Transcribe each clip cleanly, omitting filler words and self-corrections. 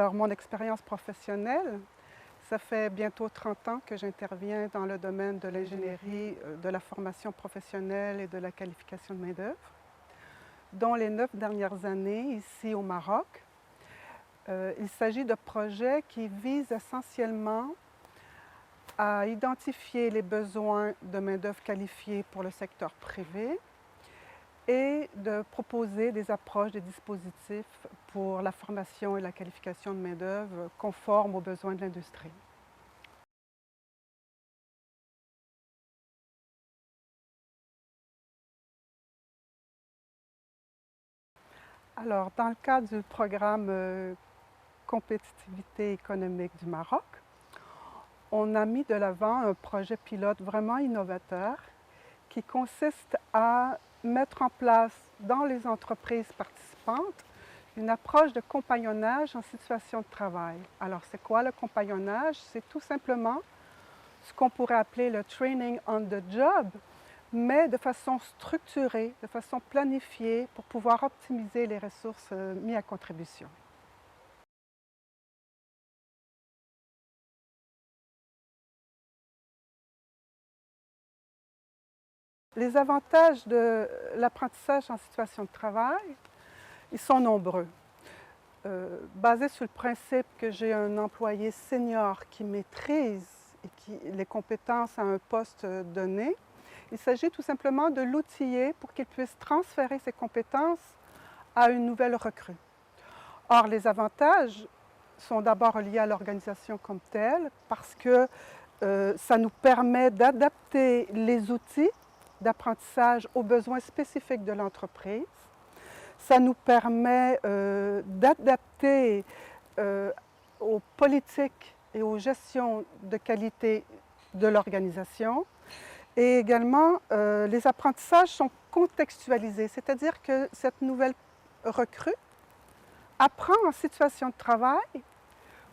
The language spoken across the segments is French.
Alors, mon expérience professionnelle, ça fait bientôt 30 ans que j'interviens dans le domaine de l'ingénierie, de la formation professionnelle et de la qualification de main-d'œuvre, dont les 9 dernières années ici au Maroc. Il s'agit de projets qui visent essentiellement à identifier les besoins de main-d'œuvre qualifiée pour le secteur privé et de proposer des approches, des dispositifs pour la formation et la qualification de main-d'œuvre conformes aux besoins de l'industrie. Alors, dans le cadre du programme Compétitivité économique du Maroc, on a mis de l'avant un projet pilote vraiment innovateur qui consiste à mettre en place dans les entreprises participantes une approche de compagnonnage en situation de travail. Alors, c'est quoi le compagnonnage? C'est tout simplement ce qu'on pourrait appeler le training on the job, mais de façon structurée, de façon planifiée pour pouvoir optimiser les ressources mises à contribution. Les avantages de l'apprentissage en situation de travail, ils sont nombreux. Basé sur le principe que j'ai un employé senior qui maîtrise les compétences à un poste donné, il s'agit tout simplement de l'outiller pour qu'il puisse transférer ses compétences à une nouvelle recrue. Or, les avantages sont d'abord liés à l'organisation comme telle parce que ça nous permet d'adapter les outils d'apprentissage aux besoins spécifiques de l'entreprise. Ça nous permet d'adapter aux politiques et aux gestions de qualité de l'organisation. Et également, les apprentissages sont contextualisés, c'est-à-dire que cette nouvelle recrue apprend en situation de travail,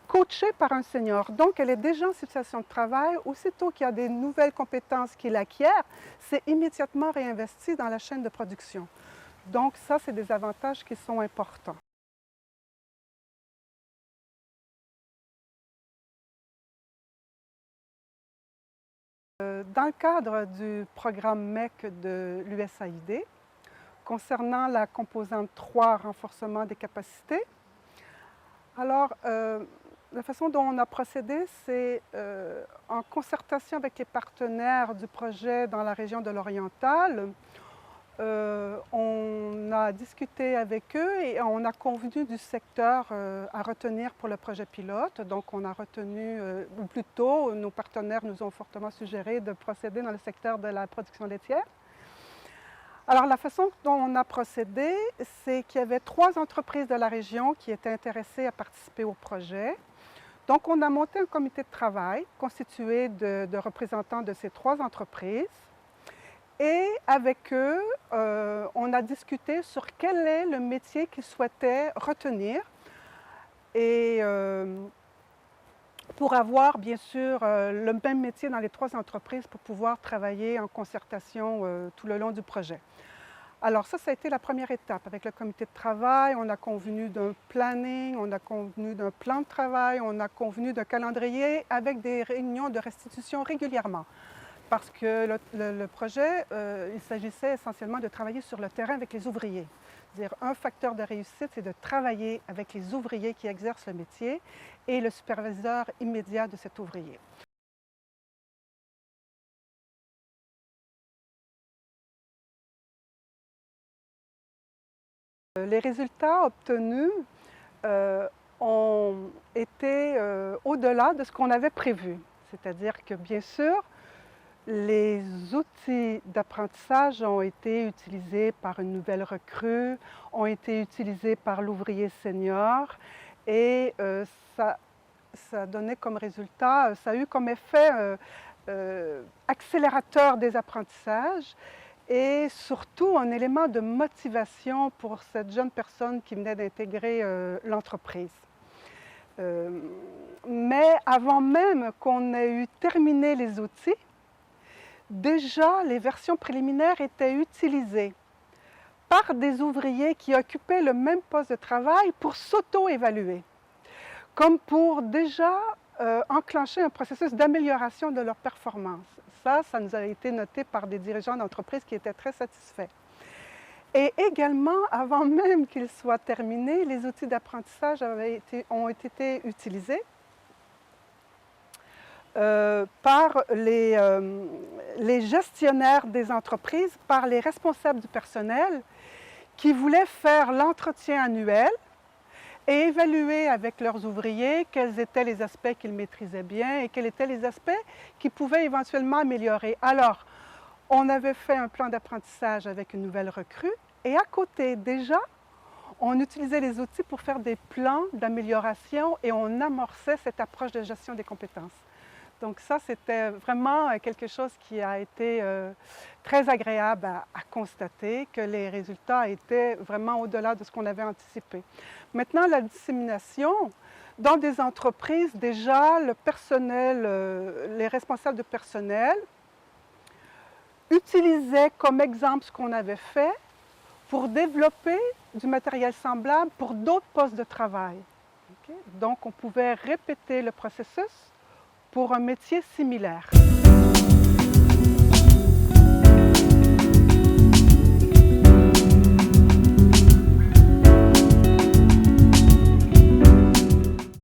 coachée par un senior. Donc, elle est déjà en situation de travail. Aussitôt qu'il y a des nouvelles compétences qu'il acquiert, c'est immédiatement réinvesti dans la chaîne de production. Donc, ça, c'est des avantages qui sont importants. Dans le cadre du programme MEC de l'USAID, concernant la composante 3, renforcement des capacités, alors, la façon dont on a procédé, c'est en concertation avec les partenaires du projet dans la région de l'Oriental. On a discuté avec eux et on a convenu du secteur à retenir pour le projet pilote. Donc, on a retenu, ou plutôt, nos partenaires nous ont fortement suggéré de procéder dans le secteur de la production laitière. Alors, la façon dont on a procédé, c'est qu'il y avait 3 entreprises de la région qui étaient intéressées à participer au projet. Donc, on a monté un comité de travail constitué de représentants de ces 3 entreprises. Et avec eux, on a discuté sur quel est le métier qu'ils souhaitaient retenir. Et pour avoir, bien sûr, le même métier dans les 3 entreprises pour pouvoir travailler en concertation tout le long du projet. Alors ça a été la première étape. Avec le comité de travail, on a convenu d'un planning, on a convenu d'un plan de travail, on a convenu d'un calendrier avec des réunions de restitution régulièrement. Parce que le projet, il s'agissait essentiellement de travailler sur le terrain avec les ouvriers. C'est-à-dire, un facteur de réussite, c'est de travailler avec les ouvriers qui exercent le métier et le superviseur immédiat de cet ouvrier. Les résultats obtenus ont été au-delà de ce qu'on avait prévu. C'est-à-dire que, bien sûr, les outils d'apprentissage ont été utilisés par une nouvelle recrue, ont été utilisés par l'ouvrier senior et ça a donné comme résultat, ça a eu comme effet accélérateur des apprentissages et surtout un élément de motivation pour cette jeune personne qui venait d'intégrer l'entreprise. Mais avant même qu'on ait eu terminé les outils, déjà les versions préliminaires étaient utilisées par des ouvriers qui occupaient le même poste de travail pour s'auto-évaluer. comme pour déjà enclencher un processus d'amélioration de leur performance. Ça nous a été noté par des dirigeants d'entreprise qui étaient très satisfaits. Et également, avant même qu'ils soient terminés, les outils d'apprentissage ont été utilisés par les gestionnaires des entreprises, par les responsables du personnel qui voulaient faire l'entretien annuel et évaluer avec leurs ouvriers quels étaient les aspects qu'ils maîtrisaient bien et quels étaient les aspects qu'ils pouvaient éventuellement améliorer. Alors, on avait fait un plan d'apprentissage avec une nouvelle recrue et à côté, déjà, on utilisait les outils pour faire des plans d'amélioration et on amorçait cette approche de gestion des compétences. Donc ça, c'était vraiment quelque chose qui a été très agréable à constater, que les résultats étaient vraiment au-delà de ce qu'on avait anticipé. Maintenant, la dissémination, dans des entreprises, déjà, le personnel, les responsables de personnel utilisaient comme exemple ce qu'on avait fait pour développer du matériel semblable pour d'autres postes de travail. Okay? Donc, on pouvait répéter le processus pour un métier similaire.